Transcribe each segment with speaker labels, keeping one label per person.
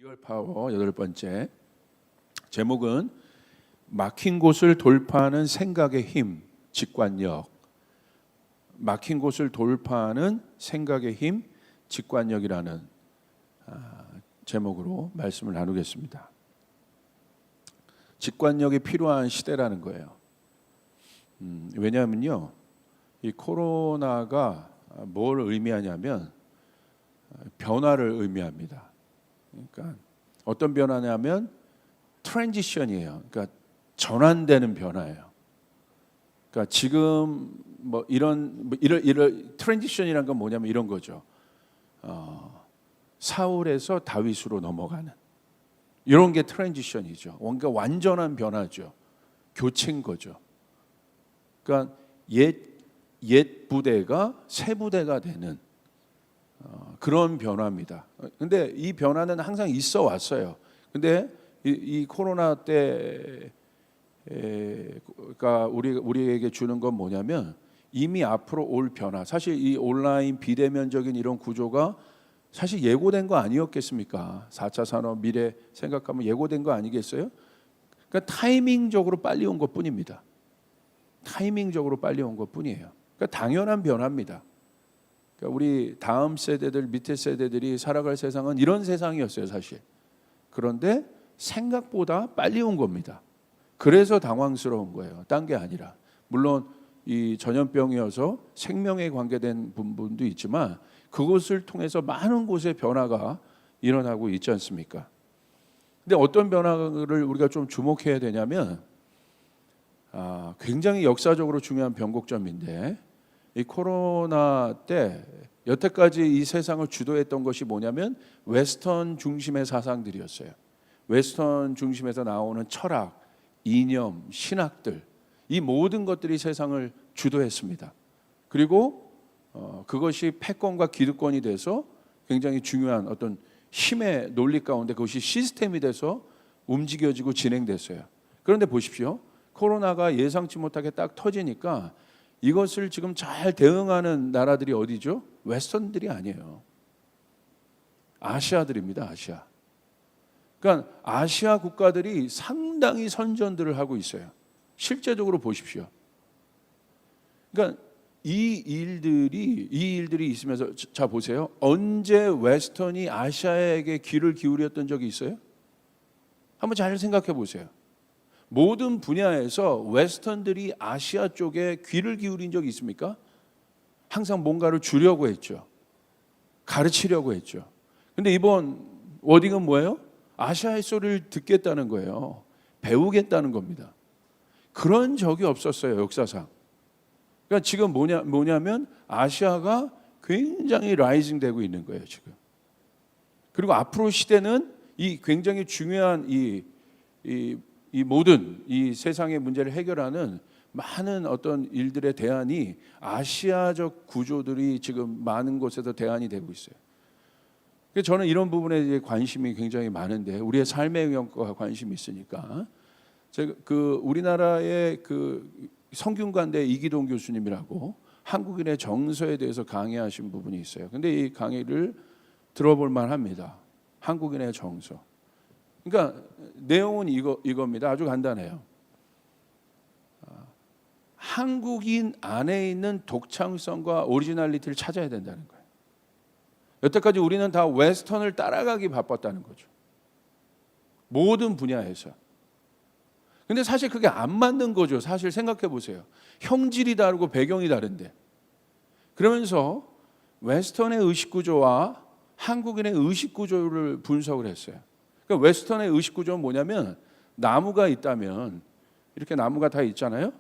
Speaker 1: 리얼 파워 8번째 제목은 막힌 곳을 돌파하는 생각의 힘, 직관력. 막힌 곳을 돌파하는 생각의 힘, 직관력이라는 제목으로 말씀을 나누겠습니다. 직관력이 필요한 시대라는 거예요. 왜냐하면요, 이 코로나가 뭘 의미하냐면 변화를 의미합니다. 그러니까 어떤 변화냐면 트랜지션이에요. 그러니까 전환되는 변화예요. 그러니까 지금 이런 트랜지션이란 건 뭐냐면 이런 거죠. 사울에서 다윗으로 넘어가는 이런 게 트랜지션이죠. 그러니까 완전한 변화죠. 교체인 거죠. 그러니까 옛 부대가 새 부대가 되는 그런 변화입니다. 근데 이 변화는 항상 있어 왔어요. 근데 이 코로나 때가 우리에게 주는 건 뭐냐면 이미 앞으로 올 변화. 사실 이 온라인 비대면적인 이런 구조가 사실 예고된 거 아니었겠습니까? 4차 산업 미래 생각하면 예고된 거 아니겠어요? 그러니까 타이밍적으로 빨리 온 것뿐입니다. 타이밍적으로 빨리 온 것뿐이에요. 그러니까 당연한 변화입니다. 그러니까 우리 다음 세대들, 밑에 세대들이 살아갈 세상은 이런 세상이었어요, 사실. 그런데 생각보다 빨리 온 겁니다. 그래서 당황스러운 거예요. 딴 게 아니라. 물론 이 전염병이어서 생명에 관계된 부분도 있지만 그것을 통해서 많은 곳에 변화가 일어나고 있지 않습니까? 근데 어떤 변화를 우리가 좀 주목해야 되냐면 굉장히 역사적으로 중요한 변곡점인데 이 코로나 때 여태까지 이 세상을 주도했던 것이 뭐냐면 웨스턴 중심의 사상들이었어요. 웨스턴 중심에서 나오는 철학, 이념, 신학들, 이 모든 것들이 세상을 주도했습니다. 그리고 그것이 패권과 기득권이 돼서 굉장히 중요한 어떤 힘의 논리 가운데 그것이 시스템이 돼서 움직여지고 진행됐어요. 그런데 보십시오. 코로나가 예상치 못하게 딱 터지니까 이것을 지금 잘 대응하는 나라들이 어디죠? 웨스턴들이 아니에요. 아시아들입니다. 아시아. 그러니까 아시아 국가들이 상당히 선전들을 하고 있어요. 실제적으로 보십시오. 그러니까 이 일들이 있으면서 자 보세요. 언제 웨스턴이 아시아에게 귀를 기울였던 적이 있어요? 한번 잘 생각해 보세요. 모든 분야에서 웨스턴들이 아시아 쪽에 귀를 기울인 적이 있습니까? 항상 뭔가를 주려고 했죠. 가르치려고 했죠. 근데 이번 워딩은 뭐예요? 아시아의 소리를 듣겠다는 거예요. 배우겠다는 겁니다. 그런 적이 없었어요, 역사상. 그러니까 지금 뭐냐면 아시아가 굉장히 라이징 되고 있는 거예요, 지금. 그리고 앞으로 시대는 이 굉장히 중요한 이 모든 이 세상의 문제를 해결하는 많은 어떤 일들의 대안이 아시아적 구조들이 지금 많은 곳에서 대안이 되고 있어요. 그래서 저는 이런 부분에 관심이 굉장히 많은데 우리의 삶의 영역과 관심이 있으니까 제가 우리나라의 성균관대 이기동 교수님이라고 한국인의 정서에 대해서 강의하신 부분이 있어요. 근데 이 강의를 들어볼 만합니다. 한국인의 정서. 그러니까 내용은 이겁니다. 아주 간단해요. 한국인 안에 있는 독창성과 오리지널리티를 찾아야 된다는 거예요. 여태까지 우리는 다 웨스턴을 따라가기 바빴다는 거죠. 모든 분야에서. 근데 사실 그게 안 맞는 거죠. 사실 생각해 보세요. 형질이 다르고 배경이 다른데. 그러면서 웨스턴의 의식구조와 한국인의 의식구조를 분석을 했어요. 그러니까 웨스턴의 의식구조는 뭐냐면 나무가 있다면 이렇게 나무가 다 있잖아요.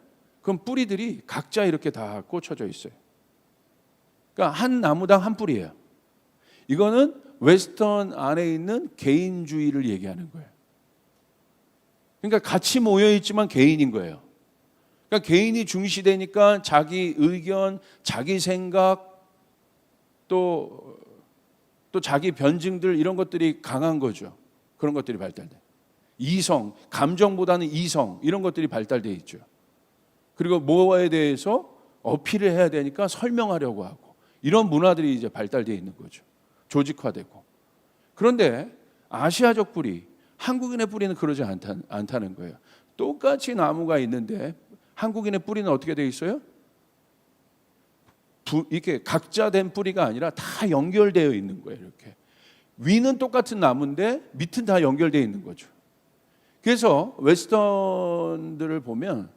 Speaker 1: 그럼 뿌리들이 각자 이렇게 다 꽂혀져 있어요. 그러니까 한 나무당 한 뿌리예요. 이거는 웨스턴 안에 있는 개인주의를 얘기하는 거예요. 그러니까 같이 모여 있지만 개인인 거예요. 그러니까 개인이 중시되니까 자기 의견, 자기 생각, 또 자기 변증들 이런 것들이 강한 거죠. 그런 것들이 발달돼. 이성, 감정보다는 이성 이런 것들이 발달돼 있죠. 그리고 뭐에 대해서 어필을 해야 되니까 설명하려고 하고 이런 문화들이 이제 발달돼 있는 거죠. 조직화되고. 그런데 아시아적 뿌리, 한국인의 뿌리는 그러지 않다는 거예요. 똑같이 나무가 있는데 한국인의 뿌리는 어떻게 되어 있어요? 이렇게 각자 된 뿌리가 아니라 다 연결되어 있는 거예요. 이렇게 위는 똑같은 나무인데 밑은 다 연결되어 있는 거죠. 그래서 웨스턴들을 보면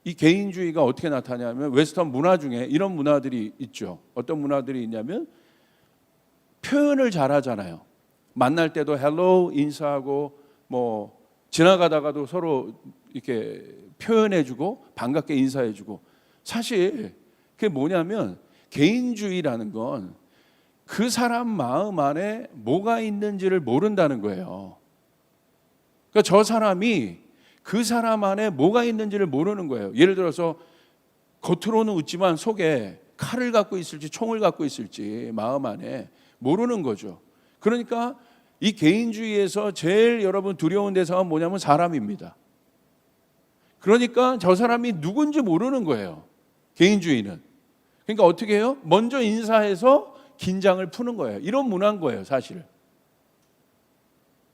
Speaker 1: 이 개인주의가 어떻게 나타나냐면 웨스턴 문화 중에 이런 문화들이 있죠. 어떤 문화들이 있냐면 표현을 잘하잖아요. 만날 때도 헬로 인사하고 뭐 지나가다가도 서로 이렇게 표현해주고 반갑게 인사해주고. 사실 그게 뭐냐면 개인주의라는 건 그 사람 마음 안에 뭐가 있는지를 모른다는 거예요. 그러니까 저 사람이 그 사람 안에 뭐가 있는지를 모르는 거예요. 예를 들어서 겉으로는 웃지만 속에 칼을 갖고 있을지 총을 갖고 있을지 마음 안에 모르는 거죠. 그러니까 이 개인주의에서 제일 여러분 두려운 대상은 뭐냐면 사람입니다. 그러니까 저 사람이 누군지 모르는 거예요. 개인주의는. 그러니까 어떻게 해요? 먼저 인사해서 긴장을 푸는 거예요. 이런 문화인 거예요, 사실.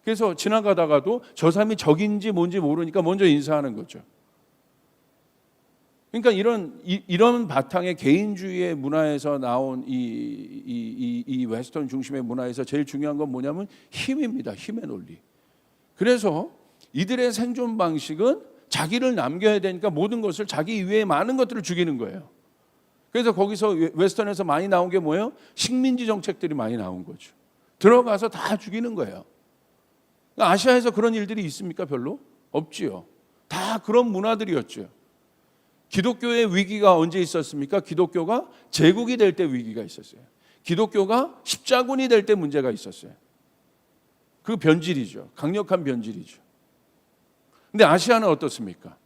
Speaker 1: 그래서 지나가다가도 저 사람이 적인지 뭔지 모르니까 먼저 인사하는 거죠. 그러니까 이런 바탕의 개인주의의 문화에서 나온 이 웨스턴 중심의 문화에서 제일 중요한 건 뭐냐면 힘입니다. 힘의 논리. 그래서 이들의 생존 방식은 자기를 남겨야 되니까 모든 것을 자기 이외에 많은 것들을 죽이는 거예요. 그래서 거기서 웨스턴에서 많이 나온 게 뭐예요? 식민지 정책들이 많이 나온 거죠. 들어가서 다 죽이는 거예요. 아시아에서 그런 일들이 있습니까? 별로 없지요. 다 그런 문화들이었죠. 기독교의 위기가 언제 있었습니까? 기독교가 제국이 될 때 위기가 있었어요. 기독교가 십자군이 될 때 문제가 있었어요. 그 변질이죠. 강력한 변질이죠. 근데 아시아는 어떻습니까?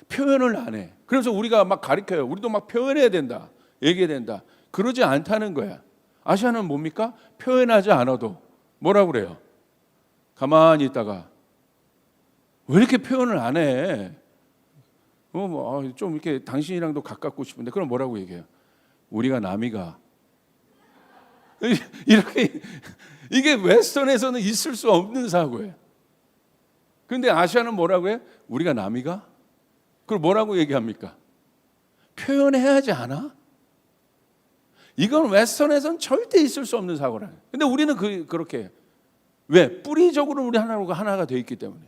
Speaker 1: 표현을 안 해. 그래서 우리가 막 가르쳐요. 우리도 막 표현해야 된다. 얘기해야 된다. 그러지 않다는 거야. 아시아는 뭡니까? 표현하지 않아도 뭐라고 그래요? 가만히 있다가 왜 이렇게 표현을 안 해? 좀 이렇게 당신이랑도 가깝고 싶은데 그럼 뭐라고 얘기해요? 우리가 남이가 이렇게 이게 웨스턴에서는 있을 수 없는 사고예요. 그런데 아시아는 뭐라고 해요? 우리가 남이가? 그걸 뭐라고 얘기합니까? 표현해야지 않아? 이건 웨스턴에서는 절대 있을 수 없는 사고라요. 근데 우리는 그렇게 해요. 왜? 뿌리적으로 우리 하나가 되어 있기 때문에.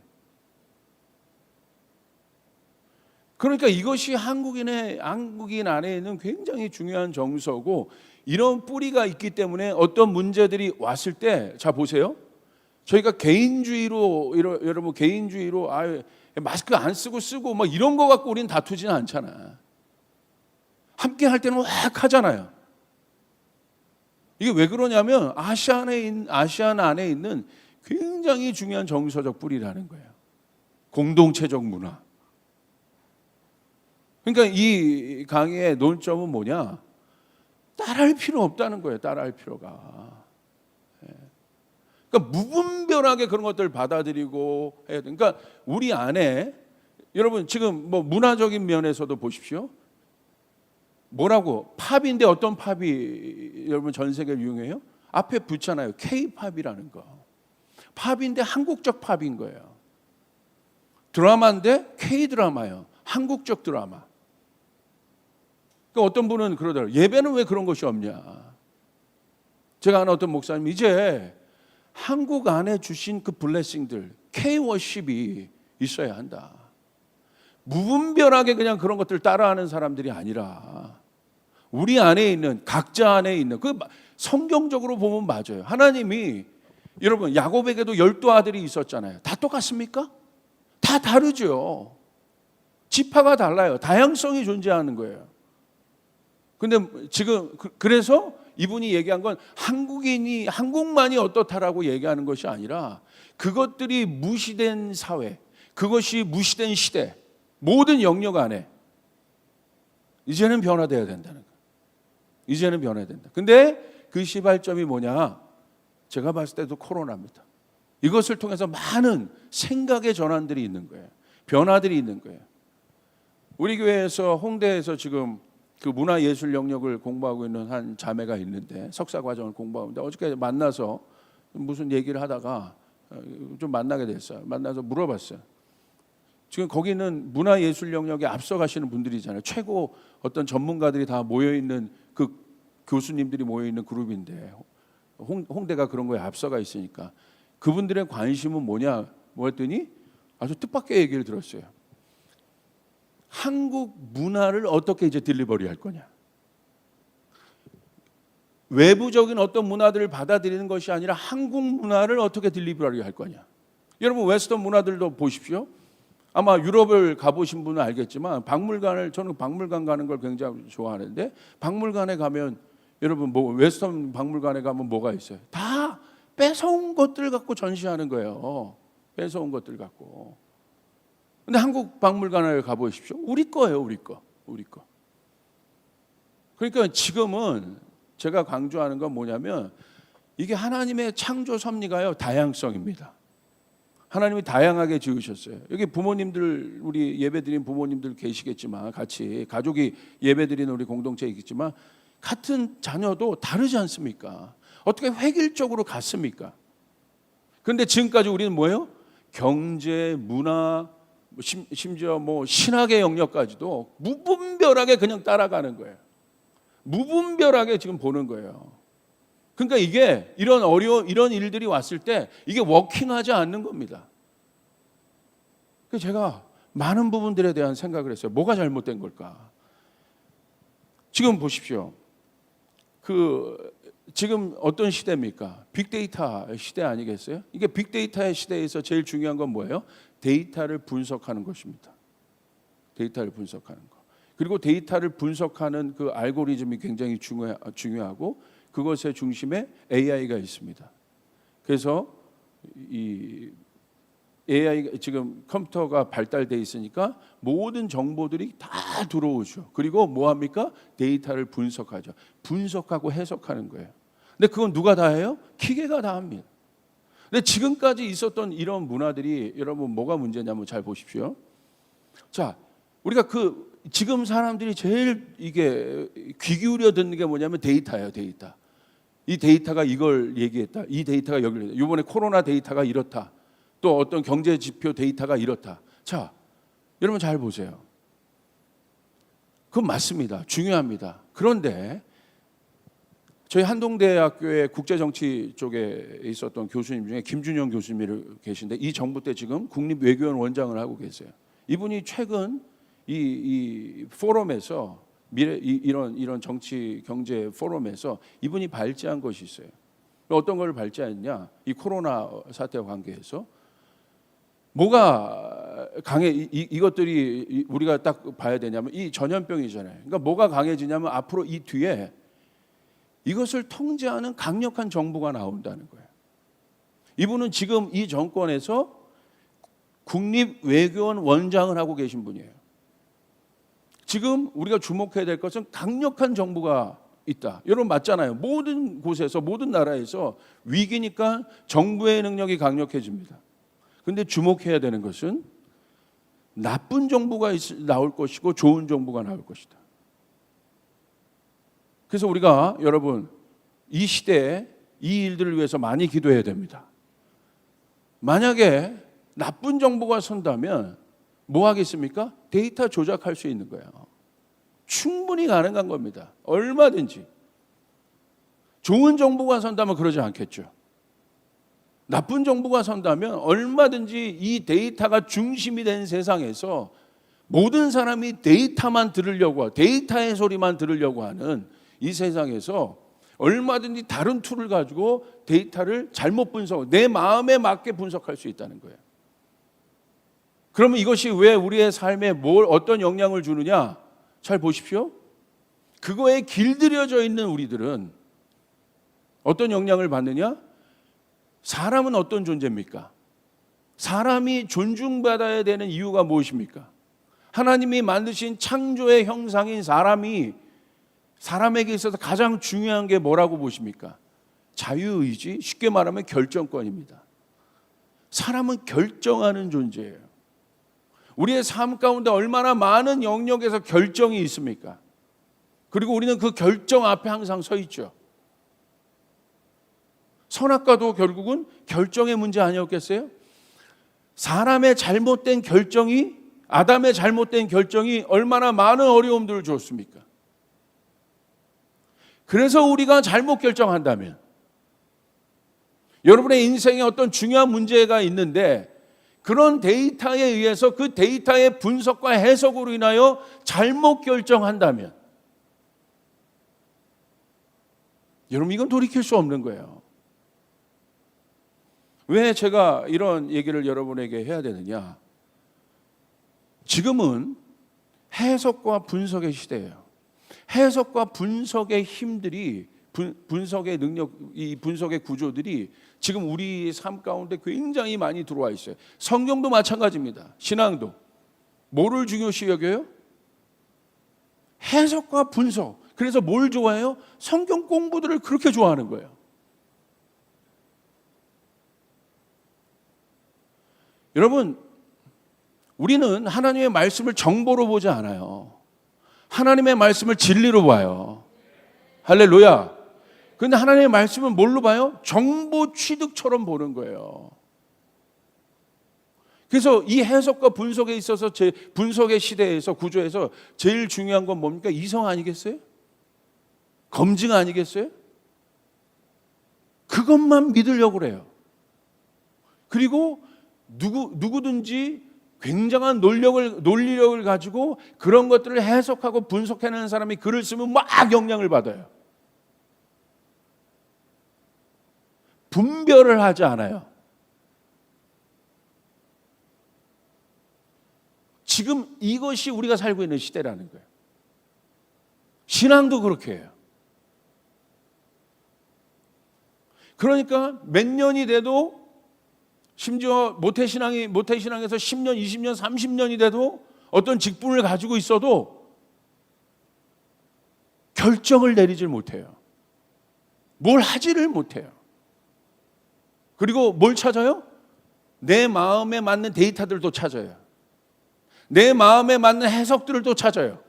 Speaker 1: 그러니까 이것이 한국인 안에 있는 굉장히 중요한 정서고, 이런 뿌리가 있기 때문에 어떤 문제들이 왔을 때, 자 보세요. 저희가 개인주의로 여러분 개인주의로 마스크 안 쓰고 막 이런 거 갖고 우리는 다투지는 않잖아. 함께 할 때는 확 하잖아요. 이게 왜 그러냐면 아시아 안에 있는 굉장히 중요한 정서적 뿌리라는 거예요. 공동체적 문화. 그러니까 이 강의의 논점은 뭐냐? 따라할 필요 없다는 거예요. 따라할 필요가. 그러니까 무분별하게 그런 것들을 받아들이고 해야 돼. 그러니까 우리 안에 여러분 지금 뭐 문화적인 면에서도 보십시오. 뭐라고? 팝인데 어떤 팝이 여러분 전 세계를 유행해요? 앞에 붙잖아요. K-팝이라는 거. 팝인데 한국적 팝인 거예요. 드라마인데 K-드라마예요. 한국적 드라마. 그러니까 어떤 분은 그러더라고요. 예배는 왜 그런 것이 없냐. 제가 아는 어떤 목사님, 이제 한국 안에 주신 그 블레싱들, K-워십이 있어야 한다. 무분별하게 그냥 그런 것들 따라하는 사람들이 아니라 우리 안에 있는, 각자 안에 있는, 그 성경적으로 보면 맞아요. 하나님이 여러분 야곱에게도 12아들이 있었잖아요. 다 똑같습니까? 다 다르죠. 지파가 달라요. 다양성이 존재하는 거예요. 근데 지금 그래서 이분이 얘기한 건 한국만이 어떻다라고 얘기하는 것이 아니라 그것들이 무시된 사회, 그것이 무시된 시대, 모든 영역 안에 이제는 변화되어야 된다는 거예요. 이제는 변화해야 된다. 근데 그 시발점이 뭐냐? 제가 봤을 때도 코로나입니다. 이것을 통해서 많은 생각의 전환들이 있는 거예요. 변화들이 있는 거예요. 우리 교회에서 홍대에서 지금 그 문화예술 영역을 공부하고 있는 한 자매가 있는데 석사 과정을 공부하고 있는데 어저께 만나서 무슨 얘기를 하다가 좀 만나게 됐어요. 만나서 물어봤어요. 지금 거기는 문화예술 영역에 앞서가시는 분들이잖아요. 최고 어떤 전문가들이 다 모여있는 그 교수님들이 모여있는 그룹인데 홍대가 그런 거에 앞서가 있으니까 그분들의 관심은 뭐냐 뭐 했더니 아주 뜻밖의 얘기를 들었어요. 한국 문화를 어떻게 이제 딜리버리 할 거냐. 외부적인 어떤 문화들을 받아들이는 것이 아니라 한국 문화를 어떻게 딜리버리 할 거냐. 여러분 웨스턴 문화들도 보십시오. 아마 유럽을 가보신 분은 알겠지만 저는 박물관 가는 걸 굉장히 좋아하는데 박물관에 가면 여러분 뭐 웨스턴 박물관에 가면 뭐가 있어요? 다 뺏어온 것들 갖고 전시하는 거예요. 뺏어온 것들 갖고. 근데 한국 박물관에 가보십시오. 우리 거예요, 우리 거. 그러니까 지금은 제가 강조하는 건 뭐냐면 이게 하나님의 창조 섭리가요, 다양성입니다. 하나님이 다양하게 지으셨어요. 여기 부모님들, 우리 예배드린 부모님들 계시겠지만 같이 가족이 예배드리는 우리 공동체에 있겠지만 같은 자녀도 다르지 않습니까? 어떻게 획일적으로 같습니까? 그런데 지금까지 우리는 뭐예요? 경제, 문화, 심지어 뭐 신학의 영역까지도 무분별하게 그냥 따라가는 거예요. 무분별하게 지금 보는 거예요. 그러니까 이게 이런 일들이 왔을 때 이게 워킹하지 않는 겁니다. 그래서 제가 많은 부분들에 대한 생각을 했어요. 뭐가 잘못된 걸까? 지금 보십시오. 지금 어떤 시대입니까? 빅데이터 시대 아니겠어요? 이게 빅데이터의 시대에서 제일 중요한 건 뭐예요? 데이터를 분석하는 것입니다. 데이터를 분석하는 것. 그리고 데이터를 분석하는 그 알고리즘이 굉장히 중요하고 그것의 중심에 AI가 있습니다. 그래서 이 AI 지금 컴퓨터가 발달돼 있으니까 모든 정보들이 다 들어오죠. 그리고 뭐 합니까? 데이터를 분석하죠. 분석하고 해석하는 거예요. 근데 그건 누가 다 해요? 기계가 다 합니다. 근데 지금까지 있었던 이런 문화들이 여러분 뭐가 문제냐면 잘 보십시오. 자, 우리가 지금 사람들이 제일 이게 귀 기울여 듣는 게 뭐냐면 데이터예요, 데이터. 이 데이터가 이걸 얘기했다. 이 데이터가 여기를 했다. 이번에 코로나 데이터가 이렇다. 또 어떤 경제 지표 데이터가 이렇다. 자, 여러분 잘 보세요. 그건 맞습니다. 중요합니다. 그런데 저희 한동대학교의 국제정치 쪽에 있었던 교수님 중에 김준영 교수님이 계신데 이 정부 때 지금 국립외교원 원장을 하고 계세요. 이분이 최근 이 포럼에서 이런 정치 경제 포럼에서 이분이 발제한 것이 있어요. 어떤 걸 발제했냐? 이 코로나 사태와 관계해서 뭐가 이것들이 우리가 딱 봐야 되냐면 이 전염병이잖아요. 그러니까 뭐가 강해지냐면 앞으로 이 뒤에 이것을 통제하는 강력한 정부가 나온다는 거예요. 이분은 지금 이 정권에서 국립외교원 원장을 하고 계신 분이에요. 지금 우리가 주목해야 될 것은 강력한 정부가 있다. 여러분 맞잖아요. 모든 곳에서 모든 나라에서 위기니까 정부의 능력이 강력해집니다. 그런데 주목해야 되는 것은 나쁜 정부가 나올 것이고 좋은 정부가 나올 것이다. 그래서 우리가 여러분 이 시대에 이 일들을 위해서 많이 기도해야 됩니다. 만약에 나쁜 정부가 선다면 뭐 하겠습니까? 데이터 조작할 수 있는 거예요. 충분히 가능한 겁니다. 얼마든지. 좋은 정부가 선다면 그러지 않겠죠. 나쁜 정부가 선다면 얼마든지 이 데이터가 중심이 된 세상에서 모든 사람이 데이터만 들으려고 하고 데이터의 소리만 들으려고 하는 이 세상에서 얼마든지 다른 툴을 가지고 데이터를 잘못 분석, 내 마음에 맞게 분석할 수 있다는 거예요. 그러면 이것이 왜 우리의 삶에 어떤 영향을 주느냐? 잘 보십시오. 그거에 길들여져 있는 우리들은 어떤 영향을 받느냐? 사람은 어떤 존재입니까? 사람이 존중받아야 되는 이유가 무엇입니까? 하나님이 만드신 창조의 형상인 사람에게 있어서 가장 중요한 게 뭐라고 보십니까? 자유의지, 쉽게 말하면 결정권입니다. 사람은 결정하는 존재예요. 우리의 삶 가운데 얼마나 많은 영역에서 결정이 있습니까? 그리고 우리는 그 결정 앞에 항상 서 있죠. 선악과도 결국은 결정의 문제 아니었겠어요? 사람의 잘못된 결정이, 아담의 잘못된 결정이 얼마나 많은 어려움들을 줬습니까? 그래서 우리가 잘못 결정한다면, 여러분의 인생에 어떤 중요한 문제가 있는데 그런 데이터에 의해서 그 데이터의 분석과 해석으로 인하여 잘못 결정한다면, 여러분 이건 돌이킬 수 없는 거예요. 왜 제가 이런 얘기를 여러분에게 해야 되느냐? 지금은 해석과 분석의 시대예요. 해석과 분석의 힘들이, 분석의 능력, 이 분석의 구조들이 지금 우리 삶 가운데 굉장히 많이 들어와 있어요. 성경도 마찬가지입니다. 신앙도. 뭐를 중요시 여겨요? 해석과 분석. 그래서 뭘 좋아해요? 성경 공부들을 그렇게 좋아하는 거예요. 여러분, 우리는 하나님의 말씀을 정보로 보지 않아요. 하나님의 말씀을 진리로 봐요. 할렐루야. 그런데 하나님의 말씀은 뭘로 봐요? 정보 취득처럼 보는 거예요. 그래서 이 해석과 분석에 있어서, 분석의 시대에서, 구조에서 제일 중요한 건 뭡니까? 이성 아니겠어요? 검증 아니겠어요? 그것만 믿으려고 그래요. 그리고 누구든지 굉장한 논리력을 가지고 그런 것들을 해석하고 분석해내는 사람이 글을 쓰면 막 영향을 받아요. 분별을 하지 않아요. 지금 이것이 우리가 살고 있는 시대라는 거예요. 신앙도 그렇게 해요. 그러니까 몇 년이 돼도, 심지어 모태신앙에서 10년, 20년, 30년이 돼도 어떤 직분을 가지고 있어도 결정을 내리질 못해요. 뭘 하지를 못해요. 그리고 뭘 찾아요? 내 마음에 맞는 데이터들도 찾아요. 내 마음에 맞는 해석들을 또 찾아요.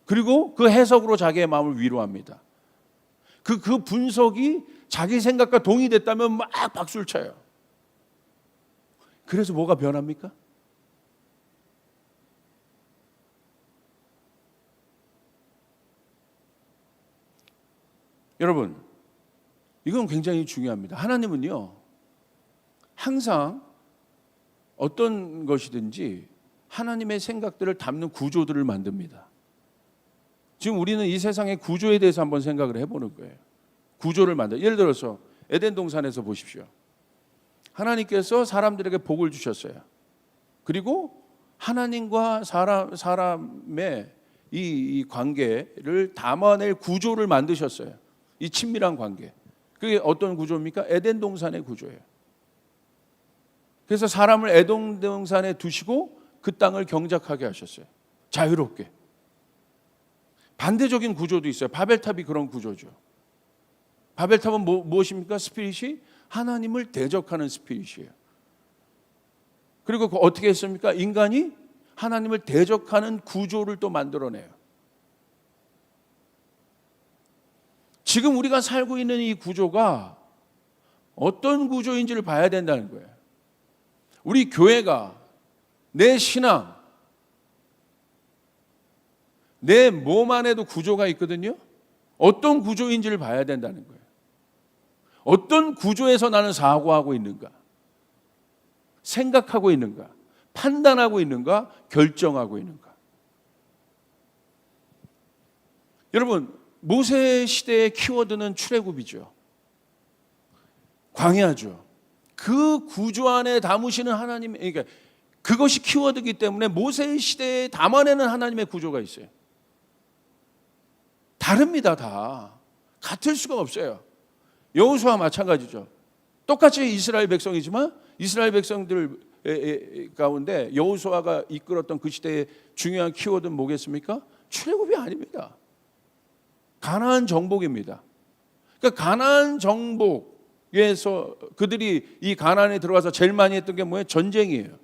Speaker 1: 그리고 그 해석으로 자기의 마음을 위로합니다. 그 분석이 자기 생각과 동의됐다면 막 박수를 쳐요. 그래서 뭐가 변합니까? 여러분, 이건 굉장히 중요합니다. 하나님은요, 항상 어떤 것이든지 하나님의 생각들을 담는 구조들을 만듭니다. 지금 우리는 이 세상의 구조에 대해서 한번 생각을 해보는 거예요. 구조를 만들어요. 예를 들어서 에덴 동산에서 보십시오. 하나님께서 사람들에게 복을 주셨어요. 그리고 하나님과 사람의 이 관계를 담아낼 구조를 만드셨어요. 이 친밀한 관계. 그게 어떤 구조입니까? 에덴 동산의 구조예요. 그래서 사람을 에덴 동산에 두시고 그 땅을 경작하게 하셨어요. 자유롭게. 반대적인 구조도 있어요. 바벨탑이 그런 구조죠. 바벨탑은 무엇입니까? 스피릿이 하나님을 대적하는 스피릿이에요. 그리고 어떻게 했습니까? 인간이 하나님을 대적하는 구조를 또 만들어내요. 지금 우리가 살고 있는 이 구조가 어떤 구조인지를 봐야 된다는 거예요. 우리 교회가, 내 신앙, 내 몸 안에도 구조가 있거든요. 어떤 구조인지를 봐야 된다는 거예요. 어떤 구조에서 나는 사고하고 있는가, 생각하고 있는가, 판단하고 있는가, 결정하고 있는가. 여러분, 모세 시대의 키워드는 출애굽이죠. 광야죠. 그 구조 안에 담으시는 하나님, 그러니까 그것이 키워드이기 때문에 모세 시대에 담아내는 하나님의 구조가 있어요. 다릅니다. 다 같을 수가 없어요. 여호수아와 마찬가지죠. 똑같이 이스라엘 백성이지만 이스라엘 백성들 가운데 여호수아가 이끌었던 그 시대의 중요한 키워드는 뭐겠습니까? 출애굽이 아닙니다. 가나안 정복입니다. 그러니까 가나안 정복에서 그들이 이 가나안에 들어가서 제일 많이 했던 게 뭐예요? 전쟁이에요.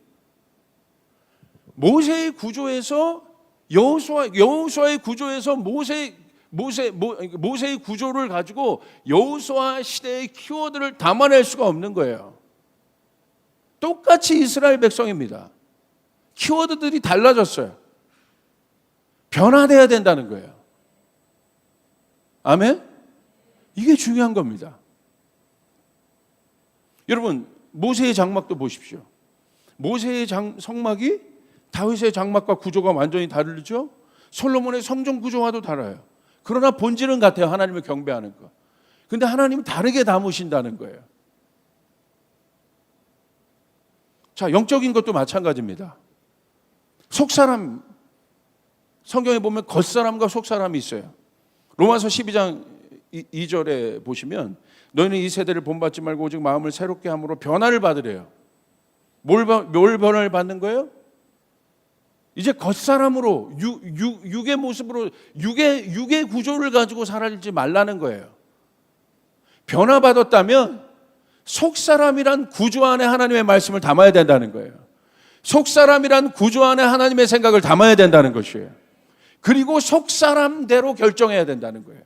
Speaker 1: 모세의 구조에서 여호수아의 구조에서 모세 모세의 구조를 가지고 여호수아 시대의 키워드를 담아낼 수가 없는 거예요. 똑같이 이스라엘 백성입니다. 키워드들이 달라졌어요. 변화돼야 된다는 거예요. 아멘? 이게 중요한 겁니다. 여러분, 모세의 장막도 보십시오. 모세의 성막이 다윗의 장막과 구조가 완전히 다르죠? 솔로몬의 성전 구조와도 달라요. 그러나 본질은 같아요. 하나님을 경배하는 거. 근데 하나님이 다르게 담으신다는 거예요. 자, 영적인 것도 마찬가지입니다. 속사람, 성경에 보면 겉사람과 속사람이 있어요. 로마서 12장 2절에 보시면 너희는 이 세대를 본받지 말고 오직 마음을 새롭게 함으로 변화를 받으래요. 뭘 변화를 받는 거예요? 이제 겉사람으로 육의 모습으로 육의 구조를 가지고 살지 말라는 거예요. 변화받았다면 속사람이란 구조 안에 하나님의 말씀을 담아야 된다는 거예요. 속사람이란 구조 안에 하나님의 생각을 담아야 된다는 것이에요. 그리고 속사람대로 결정해야 된다는 거예요.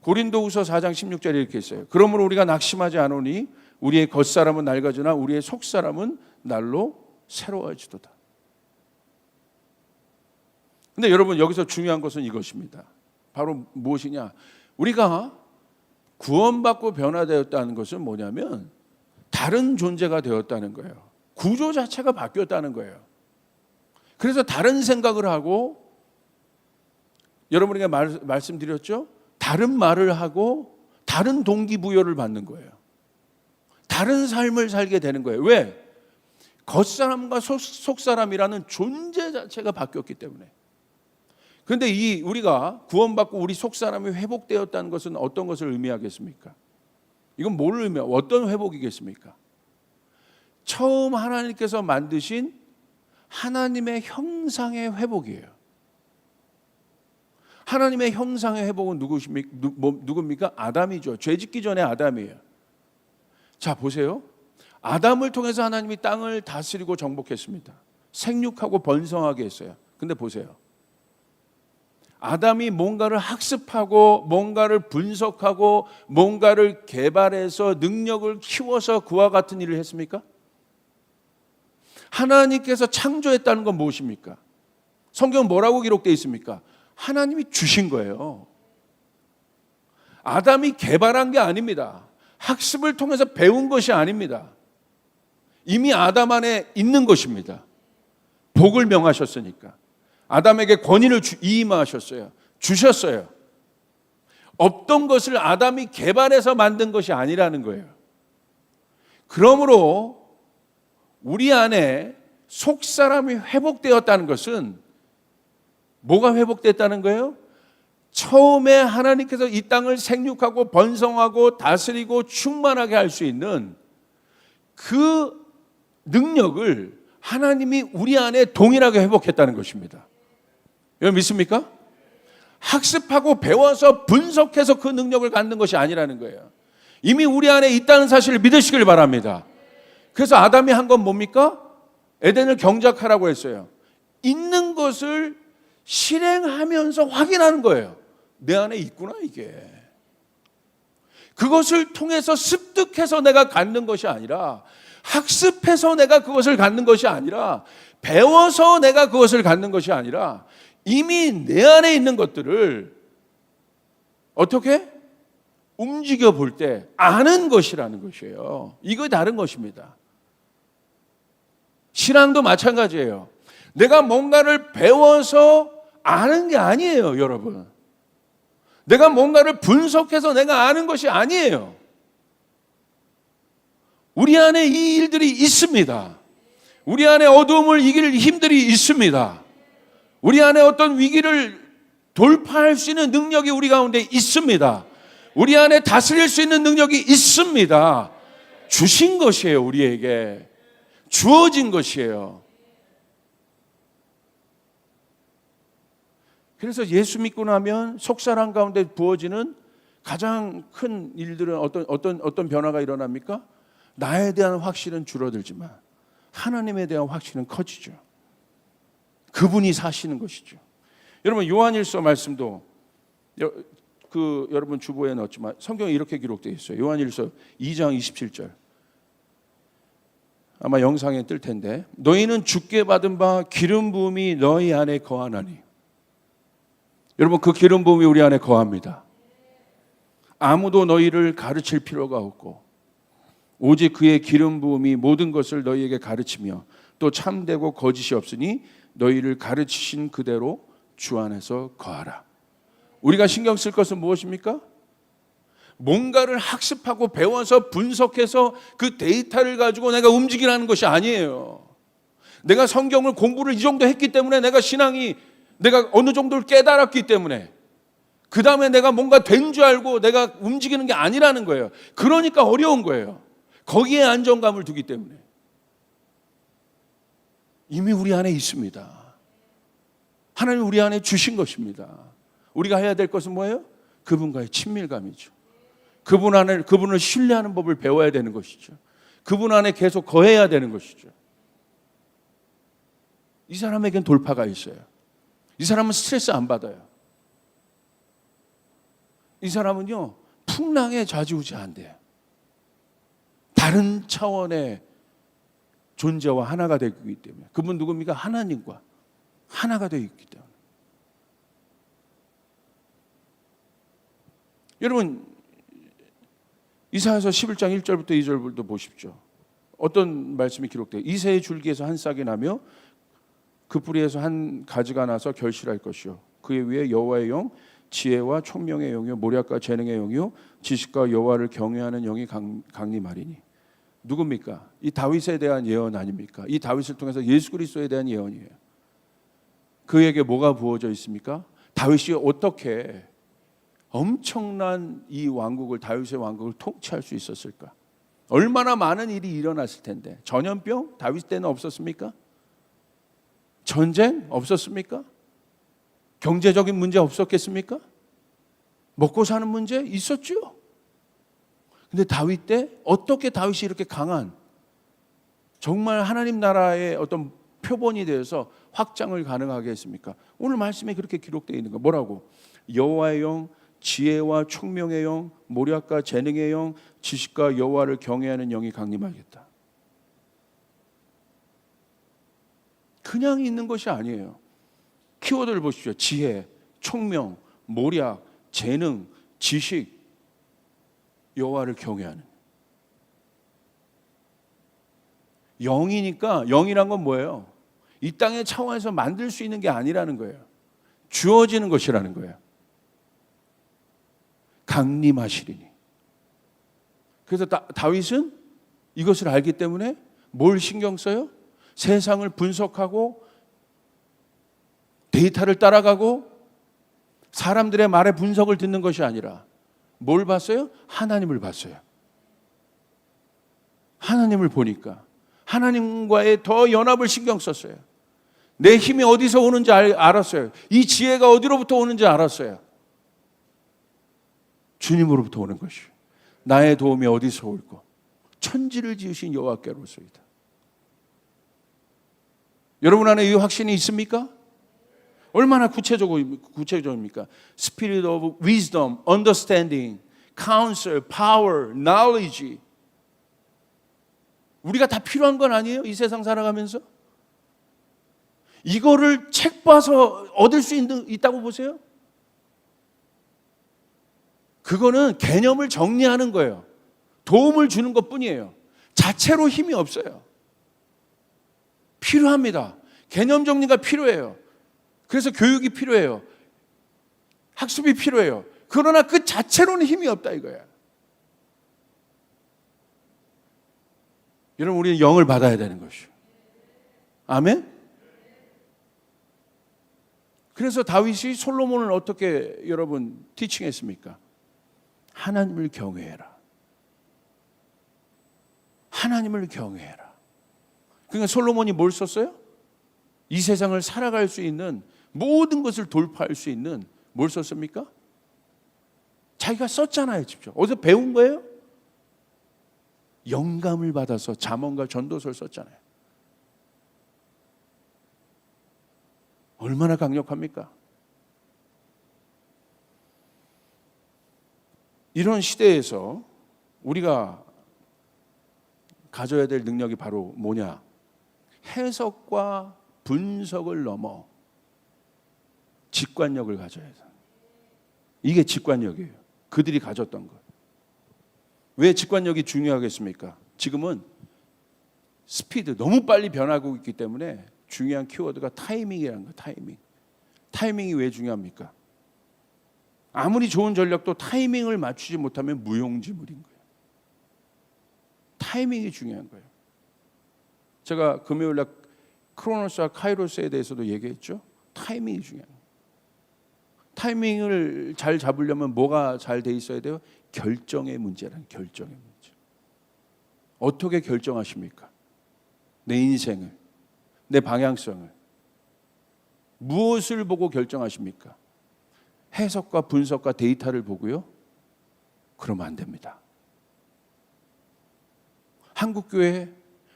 Speaker 1: 고린도후서 4장 16절에 이렇게 있어요. 그러므로 우리가 낙심하지 않으니 우리의 겉사람은 낡아지나 우리의 속사람은 날로 새로워지도다. 근데 여러분, 여기서 중요한 것은 이것입니다. 바로 무엇이냐? 우리가 구원받고 변화되었다는 것은 뭐냐면 다른 존재가 되었다는 거예요. 구조 자체가 바뀌었다는 거예요. 그래서 다른 생각을 하고, 여러분에게 말씀드렸죠? 다른 말을 하고 다른 동기부여를 받는 거예요. 다른 삶을 살게 되는 거예요. 왜? 겉사람과 속사람이라는 존재 자체가 바뀌었기 때문에. 그런데 우리가 구원받고 우리 속사람이 회복되었다는 것은 어떤 것을 의미하겠습니까? 이건 뭘 의미해요? 어떤 회복이겠습니까? 처음 하나님께서 만드신 하나님의 형상의 회복이에요. 하나님의 형상의 회복은 누굽니까? 아담이죠. 죄 짓기 전에 아담이에요. 자, 보세요. 아담을 통해서 하나님이 땅을 다스리고 정복했습니다. 생육하고 번성하게 했어요. 근데 보세요. 아담이 뭔가를 학습하고 뭔가를 분석하고 뭔가를 개발해서 능력을 키워서 그와 같은 일을 했습니까? 하나님께서 창조했다는 건 무엇입니까? 성경은 뭐라고 기록되어 있습니까? 하나님이 주신 거예요. 아담이 개발한 게 아닙니다. 학습을 통해서 배운 것이 아닙니다. 이미 아담 안에 있는 것입니다. 복을 명하셨으니까. 아담에게 권위를 이임하셨어요. 주셨어요. 없던 것을 아담이 개발해서 만든 것이 아니라는 거예요. 그러므로 우리 안에 속사람이 회복되었다는 것은 뭐가 회복됐다는 거예요? 처음에 하나님께서 이 땅을 생육하고 번성하고 다스리고 충만하게 할 수 있는 그 능력을 하나님이 우리 안에 동일하게 회복했다는 것입니다. 여러분 믿습니까? 학습하고 배워서 분석해서 그 능력을 갖는 것이 아니라는 거예요. 이미 우리 안에 있다는 사실을 믿으시길 바랍니다. 그래서 아담이 한 건 뭡니까? 에덴을 경작하라고 했어요. 있는 것을 실행하면서 확인하는 거예요. 내 안에 있구나 이게. 그것을 통해서 습득해서 내가 갖는 것이 아니라, 학습해서 내가 그것을 갖는 것이 아니라, 배워서 내가 그것을 갖는 것이 아니라 이미 내 안에 있는 것들을 어떻게? 움직여 볼 때 아는 것이라는 것이에요. 이거 다른 것입니다. 신앙도 마찬가지예요. 내가 뭔가를 배워서 아는 게 아니에요, 여러분. 내가 뭔가를 분석해서 내가 아는 것이 아니에요. 우리 안에 이 일들이 있습니다. 우리 안에 어두움을 이길 힘들이 있습니다. 우리 안에 어떤 위기를 돌파할 수 있는 능력이 우리 가운데 있습니다. 우리 안에 다스릴 수 있는 능력이 있습니다. 주신 것이에요, 우리에게. 주어진 것이에요. 그래서 예수 믿고 나면 속사람 가운데 부어지는 가장 큰 일들은 어떤 변화가 일어납니까? 나에 대한 확신은 줄어들지만 하나님에 대한 확신은 커지죠. 그분이 사시는 것이죠. 여러분 요한일서 말씀도 여러분 주보에 넣었지만 성경에 이렇게 기록되어 있어요. 요한일서 2장 27절. 아마 영상에 뜰 텐데, 너희는 주께 받은 바 기름 부음이 너희 안에 거하나니. 여러분 그 기름 부음이 우리 안에 거합니다. 아무도 너희를 가르칠 필요가 없고 오직 그의 기름 부음이 모든 것을 너희에게 가르치며 또 참되고 거짓이 없으니 너희를 가르치신 그대로 주 안에서 거하라. 우리가 신경 쓸 것은 무엇입니까? 뭔가를 학습하고 배워서 분석해서 그 데이터를 가지고 내가 움직이라는 것이 아니에요. 내가 성경을 공부를 이 정도 했기 때문에 내가 어느 정도를 깨달았기 때문에 그 다음에 내가 뭔가 된 줄 알고 내가 움직이는 게 아니라는 거예요. 그러니까 어려운 거예요. 거기에 안정감을 두기 때문에. 이미 우리 안에 있습니다. 하나님 우리 안에 주신 것입니다. 우리가 해야 될 것은 뭐예요? 그분과의 친밀감이죠. 그분을 신뢰하는 법을 배워야 되는 것이죠. 그분 안에 계속 거해야 되는 것이죠. 이 사람에겐 돌파가 있어요. 이 사람은 스트레스 안 받아요. 이 사람은요, 풍랑에 좌지우지한대요. 다른 차원의 존재와 하나가 되기 때문에. 그분 누굽니까? 하나님과 하나가 되어 있기 때문에. 여러분 이사야서 11장 1절부터 2절부터 보십시오. 어떤 말씀이 기록돼요? 이새의 줄기에서 한 싹이 나며 그 뿌리에서 한 가지가 나서 결실할 것이요 그의 위에 여호와의 영 지혜와 총명의 영이요 모략과 재능의 영이요 지식과 여호와를 경외하는 영이 강림하리니. 누굽니까? 이 다윗에 대한 예언 아닙니까? 이 다윗을 통해서 예수 그리스도에 대한 예언이에요. 그에게 뭐가 부어져 있습니까? 다윗이 어떻게 엄청난 이 왕국을, 다윗의 왕국을 통치할 수 있었을까? 얼마나 많은 일이 일어났을 텐데. 전염병 다윗 때는 없었습니까? 전쟁 없었습니까? 경제적인 문제 없었겠습니까? 먹고 사는 문제 있었죠. 근데 다윗 때 어떻게 다윗이 이렇게 강한, 정말 하나님 나라의 어떤 표본이 되어서 확장을 가능하게 했습니까? 오늘 말씀에 그렇게 기록되어 있는 거 뭐라고? 여호와의 영, 지혜와 총명의 영, 모략과 재능의 영, 지식과 여호와를 경외하는 영이 강림하겠다. 그냥 있는 것이 아니에요. 키워드를 보십시오. 지혜, 총명, 모략, 재능, 지식, 여호와를 경외하는. 영이니까, 영이란 건 뭐예요? 이 땅의 차원에서 만들 수 있는 게 아니라는 거예요. 주어지는 것이라는 거예요. 강림하시리니. 그래서 다윗은 이것을 알기 때문에 뭘 신경 써요? 세상을 분석하고 데이터를 따라가고 사람들의 말에 분석을 듣는 것이 아니라 뭘 봤어요? 하나님을 봤어요. 하나님을 보니까 하나님과의 더 연합을 신경 썼어요. 내 힘이 어디서 오는지 알았어요. 이 지혜가 어디로부터 오는지 알았어요. 주님으로부터 오는 것이요 나의 도움이 어디서 올고 천지를 지으신 여호와께로소이다. 여러분 안에 이 확신이 있습니까? 얼마나 구체적입니까? Spirit of wisdom, understanding, counsel, power, knowledge. 우리가 다 필요한 건 아니에요? 이 세상 살아가면서? 이거를 책 봐서 얻을 수 있다고 보세요? 그거는 개념을 정리하는 거예요. 도움을 주는 것뿐이에요. 자체로 힘이 없어요. 필요합니다. 개념 정리가 필요해요. 그래서 교육이 필요해요. 학습이 필요해요. 그러나 그 자체로는 힘이 없다 이거야. 여러분 우리는 영을 받아야 되는 것이요. 아멘? 그래서 다윗이 솔로몬을 어떻게 여러분 티칭했습니까? 하나님을 경외해라. 하나님을 경외해라. 그러니까 솔로몬이 뭘 썼어요? 이 세상을 살아갈 수 있는 모든 것을 돌파할 수 있는 뭘 썼습니까? 자기가 썼잖아요. 직접. 어디서 배운 거예요? 영감을 받아서 잠언과 전도서를 썼잖아요. 얼마나 강력합니까? 이런 시대에서 우리가 가져야 될 능력이 바로 뭐냐? 해석과 분석을 넘어 직관력을 가져야 돼. 이게 직관력이에요. 그들이 가졌던 것. 왜 직관력이 중요하겠습니까? 지금은 스피드, 너무 빨리 변하고 있기 때문에 중요한 키워드가 타이밍이라는 거예요. 타이밍. 타이밍이 왜 중요합니까? 아무리 좋은 전략도 타이밍을 맞추지 못하면 무용지물인 거예요. 타이밍이 중요한 거예요. 제가 금요일 날 크로노스와 카이로스에 대해서도 얘기했죠. 타이밍이 중요한 거예요. 타이밍을 잘 잡으려면 뭐가 잘 돼 있어야 돼요? 결정의 문제라는 결정의 문제. 어떻게 결정하십니까? 내 인생을, 내 방향성을 무엇을 보고 결정하십니까? 해석과 분석과 데이터를 보고요? 그러면 안 됩니다. 한국교회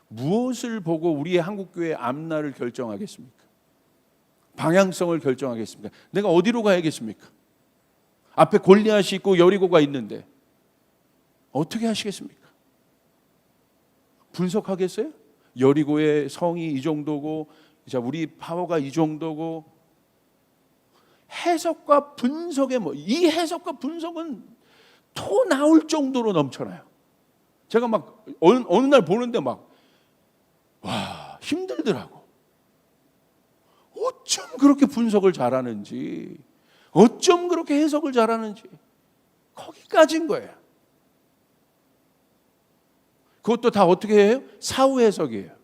Speaker 1: 무엇을 보고 우리의 한국교회의 앞날을 결정하겠습니까? 방향성을 결정하겠습니까? 내가 어디로 가야겠습니까? 앞에 골리앗이 있고 여리고가 있는데 어떻게 하시겠습니까? 분석하겠어요? 여리고의 성이 이 정도고, 자, 우리 파워가 이 정도고. 해석과 분석의 이 해석과 분석은 토 나올 정도로 넘쳐나요. 제가 막 어느 날 보는데 힘들더라고. 어쩜 그렇게 분석을 잘하는지, 어쩜 그렇게 해석을 잘하는지, 거기까지인 거예요. 그것도 다 어떻게 해요? 사후 해석이에요.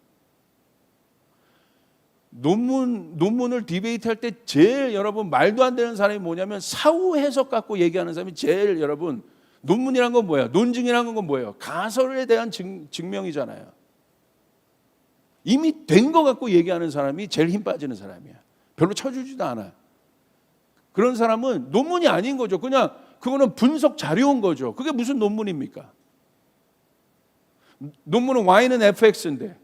Speaker 1: 논문을 디베이트할 때 제일 여러분 말도 안 되는 사람이 뭐냐면 사후 해석 갖고 얘기하는 사람이 제일 여러분, 논문이란 건 뭐예요? 논증이란 건 뭐예요? 가설에 대한 증명이잖아요. 이미 된 거 갖고 얘기하는 사람이 제일 힘 빠지는 사람이야. 별로 쳐주지도 않아요. 그런 사람은 논문이 아닌 거죠. 그냥 그거는 분석 자료인 거죠. 그게 무슨 논문입니까? 논문은 Y는 fx인데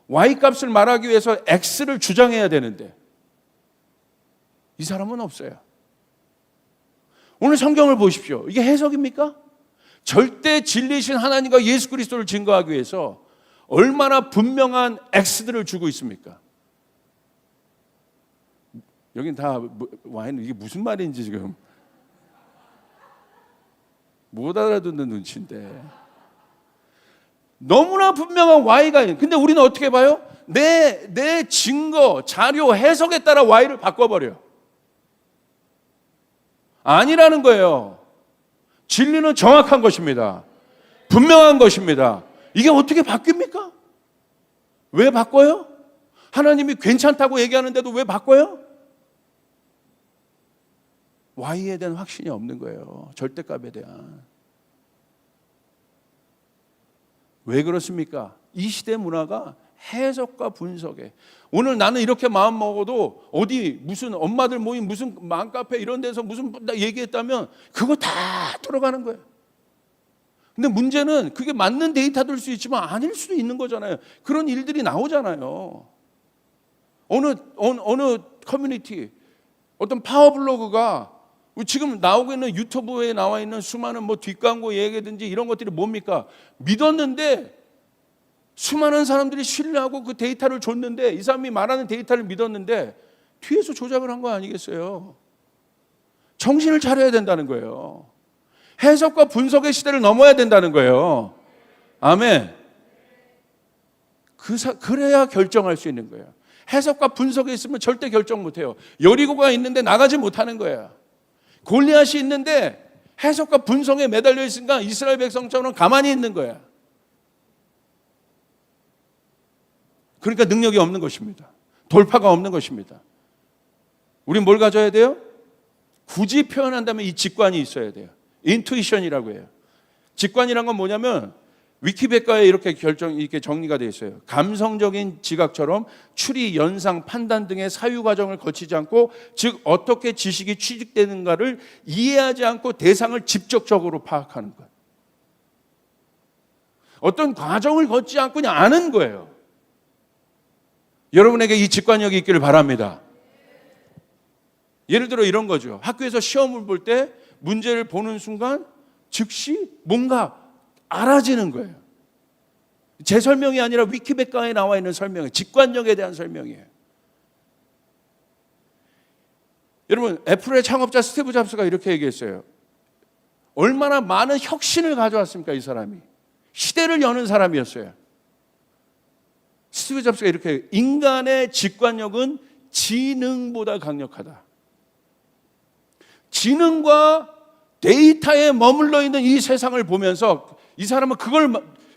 Speaker 1: Y값을 말하기 위해서 X를 주장해야 되는데 이 사람은 없어요. 오늘 성경을 보십시오. 이게 해석입니까? 절대 진리이신 하나님과 예수 그리스도를 증거하기 위해서 얼마나 분명한 X들을 주고 있습니까? 여긴 다 Y는 이게 무슨 말인지 지금 못 알아듣는 눈치인데 너무나 분명한 Y가 있는. 근데 우리는 어떻게 봐요? 내 증거, 자료, 해석에 따라 Y를 바꿔버려. 아니라는 거예요. 진리는 정확한 것입니다. 분명한 것입니다. 이게 어떻게 바뀝니까? 왜 바꿔요? 하나님이 괜찮다고 얘기하는데도 왜 바꿔요? Y에 대한 확신이 없는 거예요. 절대값에 대한. 왜 그렇습니까? 이 시대 문화가 해석과 분석에, 오늘 나는 이렇게 마음 먹어도 어디 무슨 엄마들 모임 무슨 맘카페 이런 데서 무슨 얘기했다면 그거 다 들어가는 거예요. 근데 문제는 그게 맞는 데이터일 수 있지만 아닐 수도 있는 거잖아요. 그런 일들이 나오잖아요. 어느 커뮤니티, 어떤 파워블로그가 지금 나오고 있는 유튜브에 나와 있는 수많은 뒷광고 얘기든지 이런 것들이 뭡니까? 믿었는데 수많은 사람들이 신뢰하고 그 데이터를 줬는데 이 사람이 말하는 데이터를 믿었는데 뒤에서 조작을 한 거 아니겠어요? 정신을 차려야 된다는 거예요. 해석과 분석의 시대를 넘어야 된다는 거예요. 아멘. 그래야 결정할 수 있는 거예요. 해석과 분석에 있으면 절대 결정 못해요. 여리고가 있는데 나가지 못하는 거예요. 골리앗이 있는데 해석과 분석에 매달려 있으니까 이스라엘 백성처럼 가만히 있는 거야. 그러니까 능력이 없는 것입니다. 돌파가 없는 것입니다. 우린 뭘 가져야 돼요? 굳이 표현한다면 이 직관이 있어야 돼요. 인투이션이라고 해요. 직관이란 건 뭐냐면 위키백과에 이렇게 정리가 되어 있어요. 감성적인 지각처럼 추리, 연상, 판단 등의 사유 과정을 거치지 않고, 즉 어떻게 지식이 취득되는가를 이해하지 않고 대상을 직접적으로 파악하는 거예요. 어떤 과정을 거치지 않고 그냥 아는 거예요. 여러분에게 이 직관력이 있기를 바랍니다. 예를 들어 이런 거죠. 학교에서 시험을 볼 때 문제를 보는 순간 즉시 뭔가 알아지는 거예요. 제 설명이 아니라 위키백과에 나와 있는 설명이에요. 직관력에 대한 설명이에요. 여러분, 애플의 창업자 스티브 잡스가 이렇게 얘기했어요. 얼마나 많은 혁신을 가져왔습니까, 이 사람이. 시대를 여는 사람이었어요. 스티브 잡스가 이렇게, 인간의 직관력은 지능보다 강력하다. 지능과 데이터에 머물러 있는 이 세상을 보면서 이 사람은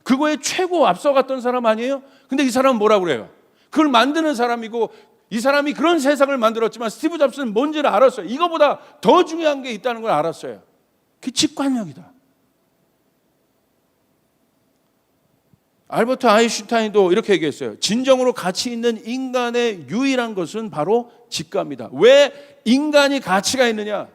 Speaker 1: 그거에 최고 앞서갔던 사람 아니에요? 근데 이 사람은 뭐라고 그래요? 그걸 만드는 사람이고, 이 사람이 그런 세상을 만들었지만 스티브 잡스는 뭔지를 알았어요. 이거보다 더 중요한 게 있다는 걸 알았어요. 그게 직관력이다. 알버트 아인슈타인도 이렇게 얘기했어요. 진정으로 가치 있는 인간의 유일한 것은 바로 직감이다. 왜 인간이 가치가 있느냐?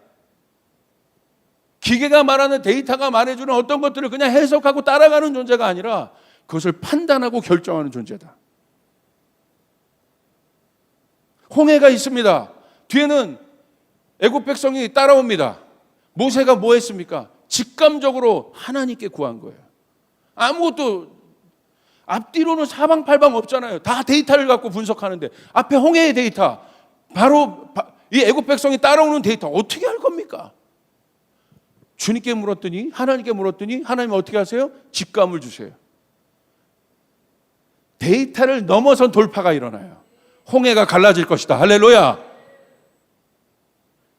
Speaker 1: 기계가 말하는, 데이터가 말해주는 어떤 것들을 그냥 해석하고 따라가는 존재가 아니라 그것을 판단하고 결정하는 존재다. 홍해가 있습니다. 뒤에는 애굽 백성이 따라옵니다. 모세가 뭐 했습니까? 직감적으로 하나님께 구한 거예요. 아무것도 앞뒤로는 사방팔방 없잖아요. 다 데이터를 갖고 분석하는데 앞에 홍해의 데이터, 바로 이 애굽 백성이 따라오는 데이터 어떻게 할 겁니까? 주님께 물었더니, 하나님께 물었더니 하나님 어떻게 하세요? 직감을 주세요. 데이터를 넘어선 돌파가 일어나요. 홍해가 갈라질 것이다. 할렐루야.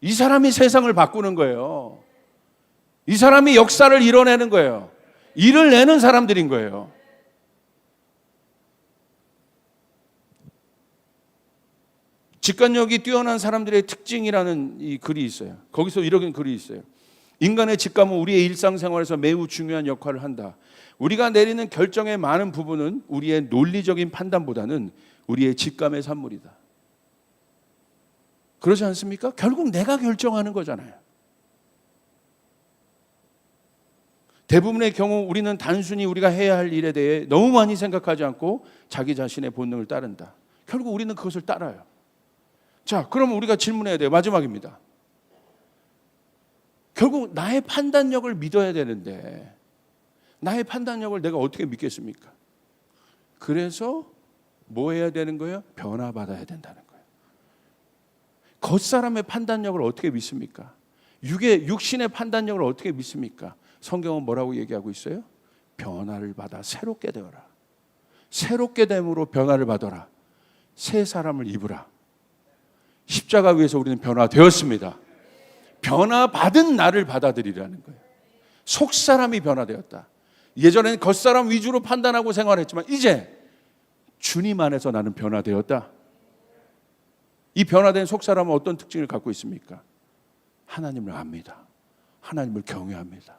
Speaker 1: 이 사람이 세상을 바꾸는 거예요. 이 사람이 역사를 이뤄내는 거예요. 일을 내는 사람들인 거예요. 직관력이 뛰어난 사람들의 특징이라는 이 글이 있어요. 거기서 이런 글이 있어요. 인간의 직감은 우리의 일상생활에서 매우 중요한 역할을 한다. 우리가 내리는 결정의 많은 부분은 우리의 논리적인 판단보다는 우리의 직감의 산물이다. 그러지 않습니까? 결국 내가 결정하는 거잖아요. 대부분의 경우 우리는 단순히 우리가 해야 할 일에 대해 너무 많이 생각하지 않고 자기 자신의 본능을 따른다. 결국 우리는 그것을 따라요. 자, 그럼 우리가 질문해야 돼요. 마지막입니다. 결국 나의 판단력을 믿어야 되는데 나의 판단력을 내가 어떻게 믿겠습니까? 그래서 뭐 해야 되는 거예요? 변화받아야 된다는 거예요. 겉사람의 판단력을 어떻게 믿습니까? 육신의 판단력을 어떻게 믿습니까? 성경은 뭐라고 얘기하고 있어요? 변화를 받아 새롭게 되어라. 새롭게 됨으로 변화를 받아라. 새 사람을 입으라. 십자가 위에서 우리는 변화되었습니다. 변화받은 나를 받아들이라는 거예요. 속사람이 변화되었다. 예전에는 겉사람 위주로 판단하고 생활했지만 이제 주님 안에서 나는 변화되었다. 이 변화된 속사람은 어떤 특징을 갖고 있습니까? 하나님을 압니다. 하나님을 경외합니다.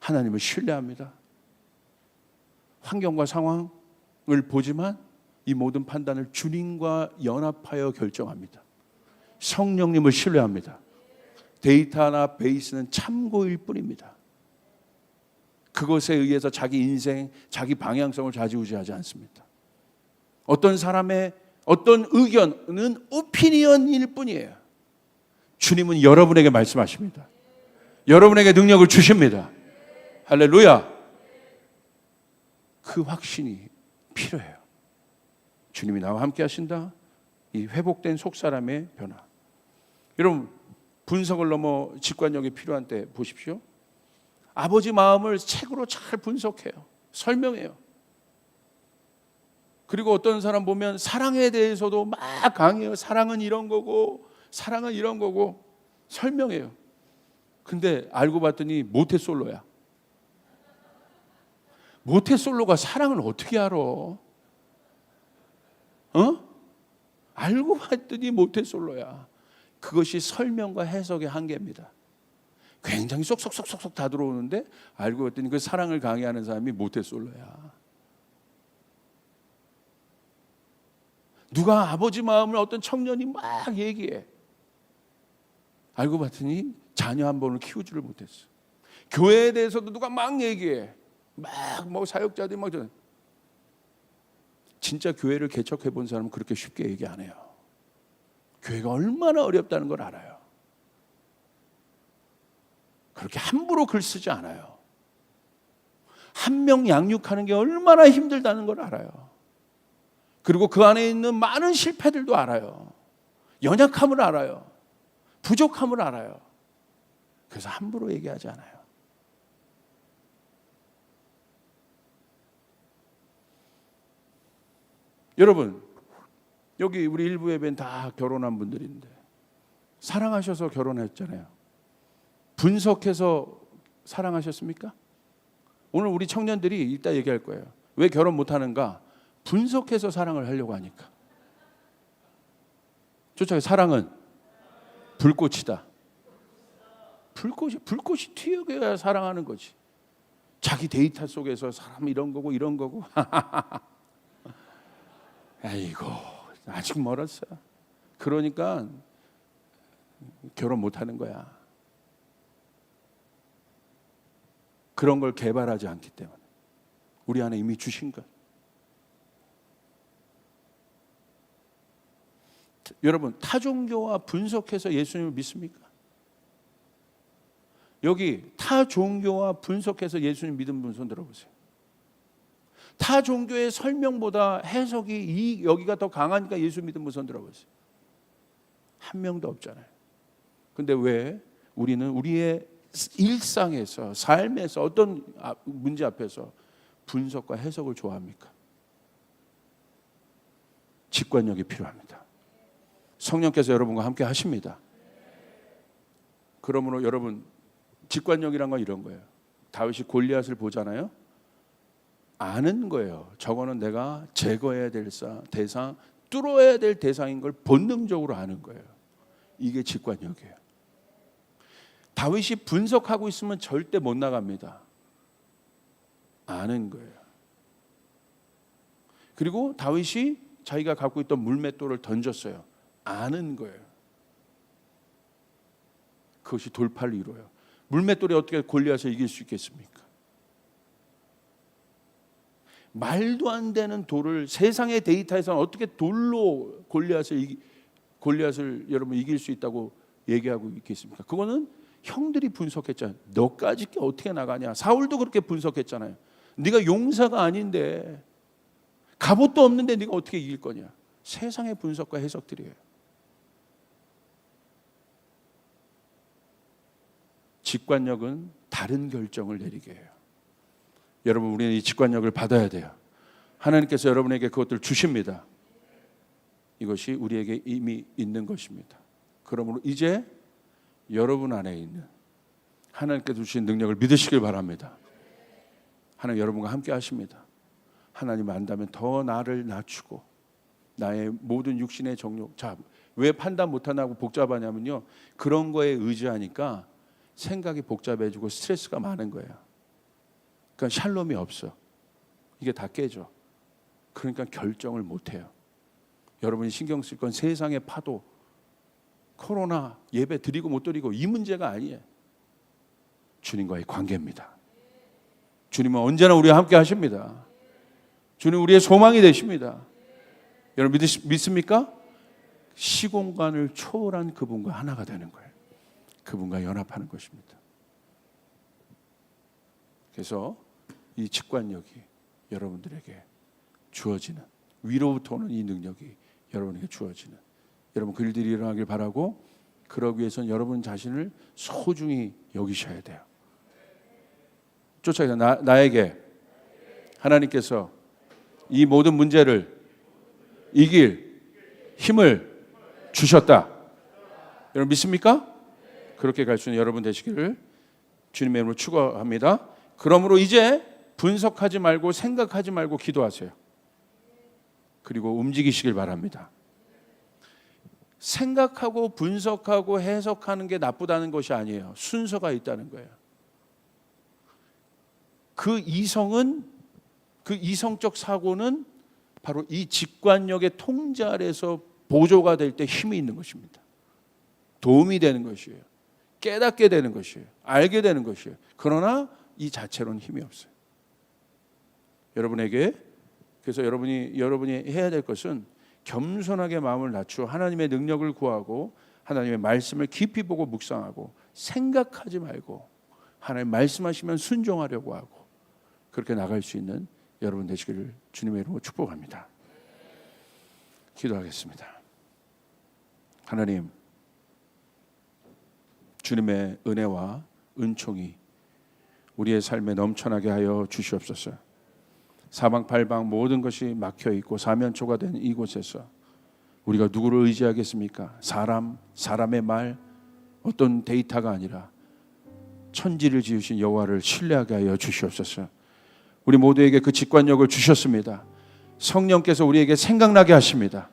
Speaker 1: 하나님을 신뢰합니다. 환경과 상황을 보지만 이 모든 판단을 주님과 연합하여 결정합니다. 성령님을 신뢰합니다. 데이터나 베이스는 참고일 뿐입니다. 그것에 의해서 자기 인생, 자기 방향성을 좌지우지하지 않습니다. 어떤 사람의 어떤 의견은 오피니언일 뿐이에요. 주님은 여러분에게 말씀하십니다. 여러분에게 능력을 주십니다. 할렐루야. 그 확신이 필요해요. 주님이 나와 함께 하신다. 이 회복된 속사람의 변화. 여러분, 분석을 넘어 직관력이 필요한 때 보십시오. 아버지 마음을 책으로 잘 분석해요. 설명해요. 그리고 어떤 사람 보면 사랑에 대해서도 막 강해요. 사랑은 이런 거고, 사랑은 이런 거고 설명해요. 근데 알고 봤더니 모태솔로야. 모태솔로가 사랑을 어떻게 알아? 알고 봤더니 모태솔로야. 그것이 설명과 해석의 한계입니다. 굉장히 쏙쏙쏙쏙 다 들어오는데 알고 봤더니 그 사랑을 강의하는 사람이 모태솔로야. 누가 아버지 마음을 어떤 청년이 막 얘기해. 알고 봤더니 자녀 한 번을 키우지를 못했어. 교회에 대해서도 누가 막 얘기해. 막 뭐 사역자들이 막 진짜 교회를 개척해 본 사람은 그렇게 쉽게 얘기 안 해요. 교회가 얼마나 어렵다는 걸 알아요. 그렇게 함부로 글 쓰지 않아요. 한 명 양육하는 게 얼마나 힘들다는 걸 알아요. 그리고 그 안에 있는 많은 실패들도 알아요. 연약함을 알아요. 부족함을 알아요. 그래서 함부로 얘기하지 않아요. 여러분, 여기 우리 일부 예배는 다 결혼한 분들인데 사랑하셔서 결혼했잖아요. 분석해서 사랑하셨습니까? 오늘 우리 청년들이 이따 얘기할 거예요. 왜 결혼 못하는가? 분석해서 사랑을 하려고 하니까. 쫓아요. 사랑은 불꽃이다. 불꽃이 튀어야 사랑하는 거지. 자기 데이터 속에서 사람 이런 거고 이런 거고. 아이고, 아직 멀었어. 그러니까 결혼 못하는 거야. 그런 걸 개발하지 않기 때문에. 우리 안에 이미 주신 것. 여러분, 타종교와 분석해서 예수님을 믿습니까? 여기 타종교와 분석해서 예수님 믿은 분 손 들어보세요. 타종교의 설명보다 해석이 여기가 더 강하니까 예수 믿은 분 손 들어보세요. 한 명도 없잖아요. 근데 왜 우리는 우리의 일상에서, 삶에서 어떤 문제 앞에서 분석과 해석을 좋아합니까? 직관력이 필요합니다. 성령께서 여러분과 함께 하십니다. 그러므로 여러분, 직관력이란 건 이런 거예요. 다윗이 골리앗을 보잖아요. 아는 거예요. 저거는 내가 제거해야 될 대상, 뚫어야 될 대상인 걸 본능적으로 아는 거예요. 이게 직관력이에요. 다윗이 분석하고 있으면 절대 못 나갑니다. 아는 거예요. 그리고 다윗이 자기가 갖고 있던 물맷돌을 던졌어요. 아는 거예요. 그것이 돌파를 이루어요. 물맷돌이 어떻게 골리앗을 이길 수 있겠습니까? 말도 안 되는 돌을 세상의 데이터에서는 어떻게 돌로 골리앗을 여러분 이길 수 있다고 얘기하고 있겠습니까? 그거는 형들이 분석했잖아요. 너까지 어떻게 나가냐. 사울도 그렇게 분석했잖아요. 네가 용사가 아닌데, 갑옷도 없는데 네가 어떻게 이길 거냐. 세상의 분석과 해석들이에요. 직관력은 다른 결정을 내리게 해요. 여러분, 우리는 이 직관력을 받아야 돼요. 하나님께서 여러분에게 그것들을 주십니다. 이것이 우리에게 이미 있는 것입니다. 그러므로 이제 여러분 안에 있는 하나님께서 주신 능력을 믿으시길 바랍니다. 하나님 여러분과 함께 하십니다. 하나님 안다면 더 나를 낮추고 나의 모든 육신의 정욕. 자, 왜 판단 못하냐고 복잡하냐면요, 그런 거에 의지하니까 생각이 복잡해지고 스트레스가 많은 거예요. 그러니까 샬롬이 없어. 이게 다 깨져. 그러니까 결정을 못해요. 여러분이 신경 쓸 건 세상의 파도, 코로나, 예배 드리고 못 드리고 이 문제가 아니에요. 주님과의 관계입니다. 주님은 언제나 우리와 함께 하십니다. 주님 우리의 소망이 되십니다. 여러분 믿습니까? 시공간을 초월한 그분과 하나가 되는 거예요. 그분과 연합하는 것입니다. 그래서 이 직관력이 여러분들에게 주어지는, 위로부터 오는 이 능력이 여러분에게 주어지는, 여러분 그 일들이 일어나길 바라고, 그러기 위해서는 여러분 자신을 소중히 여기셔야 돼요. 쫓아가서 나에게 하나님께서 이 모든 문제를 이길 힘을 주셨다. 여러분 믿습니까? 그렇게 갈 수 있는 여러분 되시기를 주님의 이름으로 축원합니다. 그러므로 이제 분석하지 말고 생각하지 말고 기도하세요. 그리고 움직이시길 바랍니다. 생각하고 분석하고 해석하는 게 나쁘다는 것이 아니에요. 순서가 있다는 거예요. 그 이성적 사고는 바로 이 직관력의 통제 아래서 보조가 될 때 힘이 있는 것입니다. 도움이 되는 것이에요. 깨닫게 되는 것이에요. 알게 되는 것이에요. 그러나 이 자체로는 힘이 없어요. 여러분에게, 그래서 여러분이 해야 될 것은 겸손하게 마음을 낮추어 하나님의 능력을 구하고 하나님의 말씀을 깊이 보고 묵상하고 생각하지 말고 하나님 말씀하시면 순종하려고 하고 그렇게 나갈 수 있는 여러분 되시기를 주님의 이름으로 축복합니다. 기도하겠습니다. 하나님, 주님의 은혜와 은총이 우리의 삶에 넘쳐나게 하여 주시옵소서. 사방팔방 모든 것이 막혀있고 사면초가 된 이곳에서 우리가 누구를 의지하겠습니까? 사람의 말, 어떤 데이터가 아니라 천지를 지으신 여호와를 신뢰하게 하여 주시옵소서. 우리 모두에게 그 직관력을 주셨습니다. 성령께서 우리에게 생각나게 하십니다.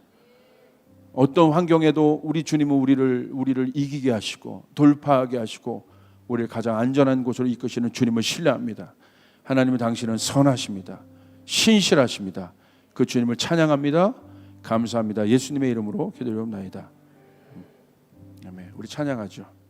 Speaker 1: 어떤 환경에도 우리 주님은 우리를 이기게 하시고 돌파하게 하시고 우리를 가장 안전한 곳으로 이끄시는 주님을 신뢰합니다. 하나님은 당신은 선하십니다. 신실하십니다. 그 주님을 찬양합니다. 감사합니다. 예수님의 이름으로 기도드리옵나이다. 아멘. 우리 찬양하죠.